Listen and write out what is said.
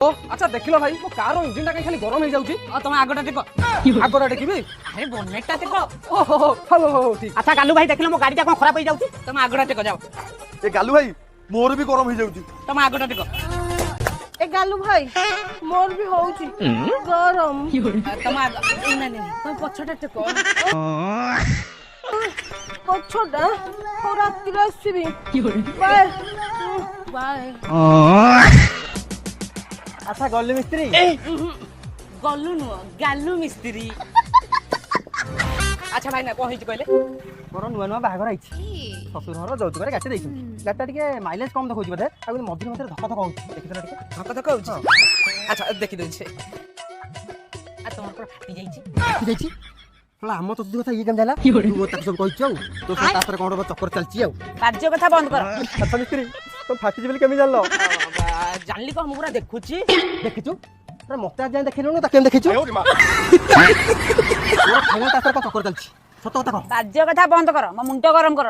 আচ্ছা দেখিল ভাই মো কার ইঞ্জিনটা কাই খালি গরম হই যাউছি তুমি আগটা টেক আগটা দেখিবি আরে বনেটটা টেক ওহো হো ঠিক আচ্ছা গালু ভাই দেখিল মো গাড়িটা কোন খরাপ হই যাউছি তুমি আগটা টেক যাও এ গালু ভাই মোর भी গরম হই যাউছি তুমি আগটা টেক ए गालू भाई मोर भी होउची गरम তুমি না না তুমি পছটা টেক पछोडा और रात्रि आसीबी बाय बाय আচ্ছা গল্লি মিস্ত্রি গলু নো গালু মিস্ত্রি আচ্ছা ভাই না কোন হইছি কইলে মোর নুয়া নুয়া বাহাঘর আইছি শ্বশুর ঘর যৌতুকরে গাড়ি ଦେଇଛୁ গাড়িটা ଟିକେ মাইলেজ কম ଦେଖଉଛି ବୋଧେ ଆଉ କିନ୍ତୁ ମଝିରେ ମଝିରେ ଧକ ଧକ ହଉଛି ଦେଖିଥିଲା ଟିକେ ধক ধক হଉଛି আচ্ছা দেখি দেছি আর তোমার পুরো ফাটি যাইছি দেখি হলা ଆମ ତ କଥା ଇଏ କେମିତି ହେଲା ତୁ ତାକୁ ସବୁ କହିଛୁ ଆଉ ତୋ ସହ ତା ସାଥିରେ କଣ ଗୋଟେ ଚକ୍କର ଚାଲିଛି ଆଉ বাজ্য কথা বন্ধ কর ଆଚ୍ଛା ମିସ୍ତ୍ରୀ ତୁ ଫାଟିଛି ବୋଲି କେମିତି ଜାଣିଲ জানলি কো আমি পুরা দেখুছি ଦେଖିଛୁ ଆରେ ମତେ ଆଜି ଯାଏଁ ଦେଖିଲୁନୁ ତାକୁ କେମିତି ଦେଖିଛୁ ତୋର ଖାଇବା ତା ସାଥିରେ କଣ ଚକ୍କର ଚାଲିଛି ସତ କଥା କହ বাজ্য কথা বন্ধ কর মো মুন্ড গরম কর